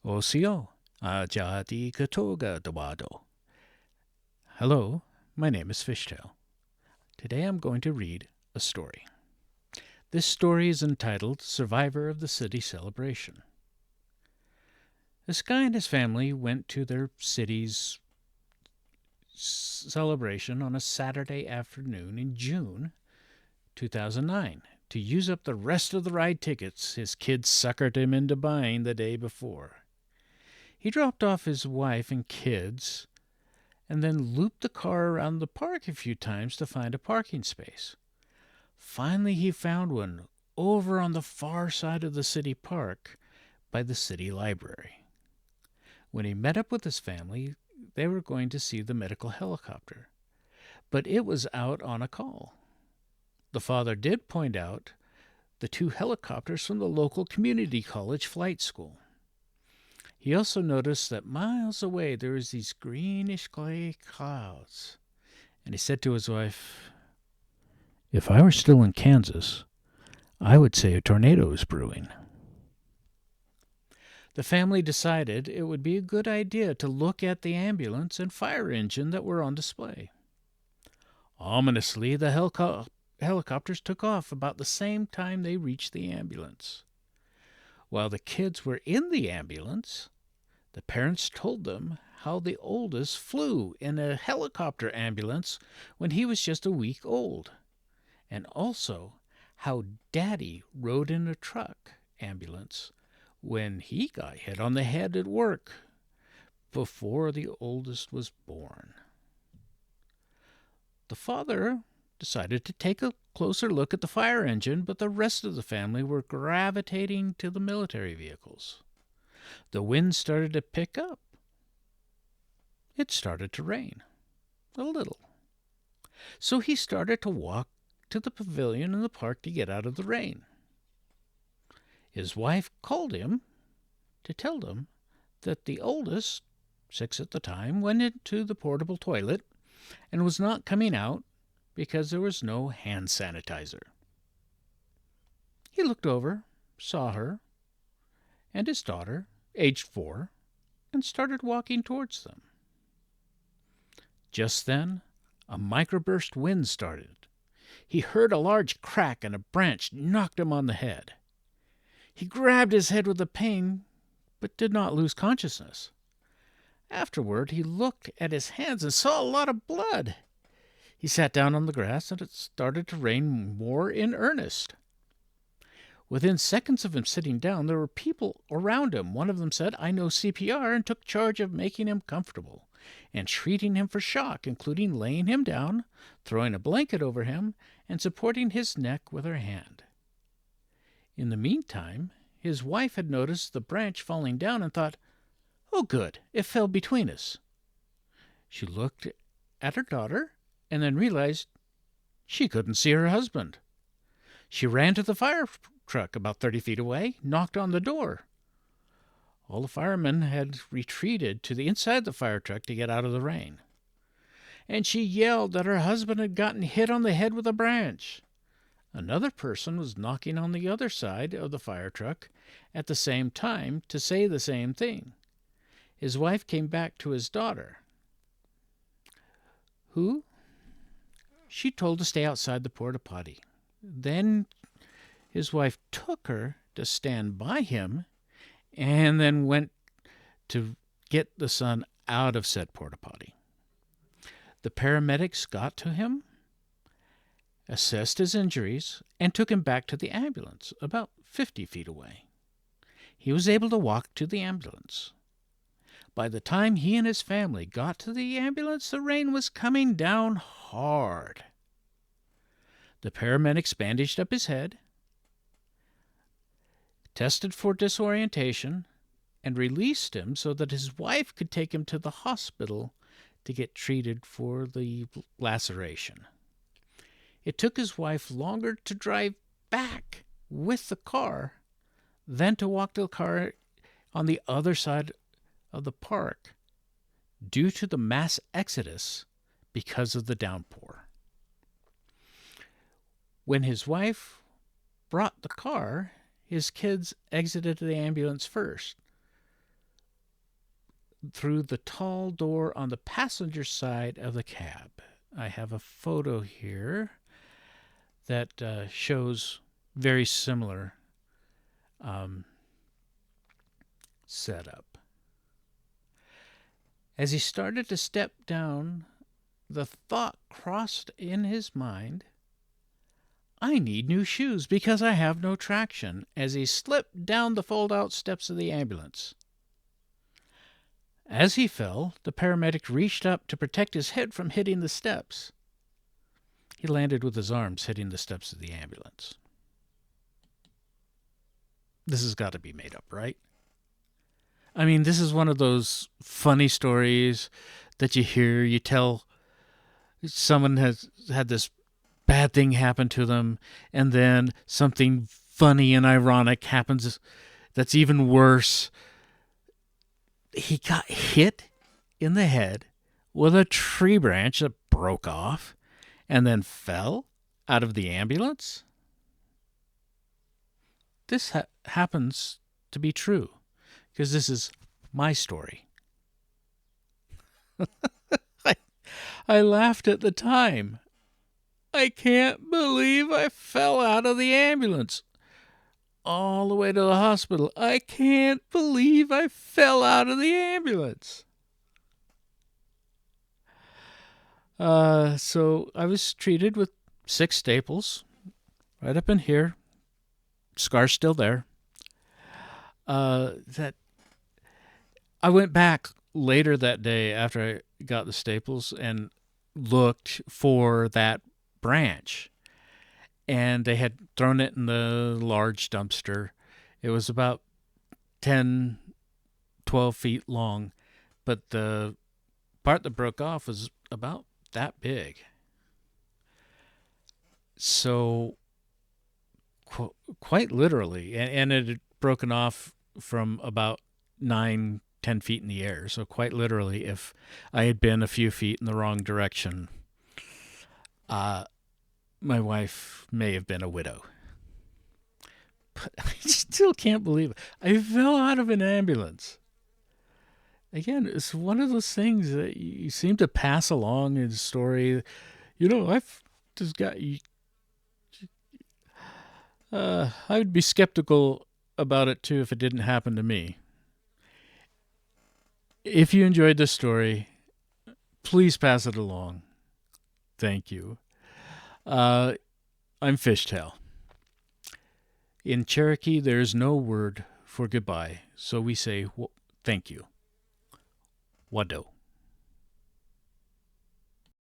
Osio, Ajadi Katoga Dawado. Hello, my name is Fishtail. Today I'm going to read a story. This story is entitled Survivor of the City Celebration. This guy and his family went to their city's celebration on a Saturday afternoon in June 2009 to use up the rest of the ride tickets his kids suckered him into buying the day before. He dropped off his wife and kids and then looped the car around the park a few times to find a parking space. Finally, he found one over on the far side of the city park by the city library. When he met up with his family, they were going to see the medical helicopter, but it was out on a call. The father did point out the two helicopters from the local community college flight school. He also noticed that miles away there was these greenish gray clouds, and he said to his wife, "If I were still in Kansas, I would say a tornado is brewing." The family decided it would be a good idea to look at the ambulance and fire engine that were on display. Ominously, the helicopters took off about the same time they reached the ambulance. While the kids were in the ambulance, the parents told them how the oldest flew in a helicopter ambulance when he was just a week old, and also how Daddy rode in a truck ambulance when he got hit on the head at work before the oldest was born. The father decided to take a closer look at the fire engine, but the rest of the family were gravitating to the military vehicles. The wind started to pick up. It started to rain, a little. So he started to walk to the pavilion in the park to get out of the rain. His wife called him to tell him that the oldest, 6 at the time, went into the portable toilet and was not coming out because there was no hand sanitizer. He looked over, saw her, and his daughter, aged 4, and started walking towards them. Just then, a microburst wind started. He heard a large crack and a branch knocked him on the head. He grabbed his head with the pain, but did not lose consciousness. Afterward, he looked at his hands and saw a lot of blood. He sat down on the grass, and it started to rain more in earnest. Within seconds of him sitting down, there were people around him. One of them said, "I know CPR," and took charge of making him comfortable and treating him for shock, including laying him down, throwing a blanket over him, and supporting his neck with her hand. In the meantime, his wife had noticed the branch falling down and thought, "Oh, good, it fell between us." She looked at her daughter and then realized she couldn't see her husband. She ran to the fire truck about 30 feet away, knocked on the door. All the firemen had retreated to the inside of the fire truck to get out of the rain. And she yelled that her husband had gotten hit on the head with a branch. Another person was knocking on the other side of the fire truck at the same time to say the same thing. His wife came back to his daughter, who she told to stay outside the porta potty. Then his wife took her to stand by him and then went to get the son out of said porta potty. The paramedics got to him, assessed his injuries, and took him back to the ambulance about 50 feet away. He was able to walk to the ambulance. By the time he and his family got to the ambulance, the rain was coming down hard. The paramedics bandaged up his head, tested for disorientation, and released him so that his wife could take him to the hospital to get treated for the laceration. It took his wife longer to drive back with the car than to walk to the car on the other side of the park due to the mass exodus because of the downpour. When his wife brought the car, his kids exited the ambulance first. through the tall door on the passenger side of the cab. I have a photo here that shows very similar setup. As he started to step down, the thought crossed in his mind, I need new shoes because I have no traction, as he slipped down the fold-out steps of the ambulance. As he fell, the paramedic reached up to protect his head from hitting the steps. He landed with his arms hitting the steps of the ambulance. This has got to be made up, right? I mean, this is one of those funny stories that you hear, you tell someone has had this bad thing happen to them, and then something funny and ironic happens that's even worse. He got hit in the head with a tree branch that broke off and then fell out of the ambulance. This happens to be true because this is my story. I laughed at the time. I can't believe I fell out of the ambulance all the way to the hospital. I can't believe I fell out of the ambulance. So I was treated with 6 staples right up in here. Scar's still there. That I went back later that day after I got the staples and looked for that branch, and they had thrown it in the large dumpster. It was about 10, 12 feet long, but the part that broke off was about that big. So quite literally, and it had broken off from about 9, 10 feet in the air. So quite literally, if I had been a few feet in the wrong direction, my wife may have been a widow. But I still can't believe it. I fell out of an ambulance. Again, it's one of those things that you seem to pass along in a story. I've just got... I would be skeptical about it, too, if it didn't happen to me. If you enjoyed this story, please pass it along. Thank you. I'm Fishtail. In Cherokee, there is no word for goodbye, so we say thank you. Wado.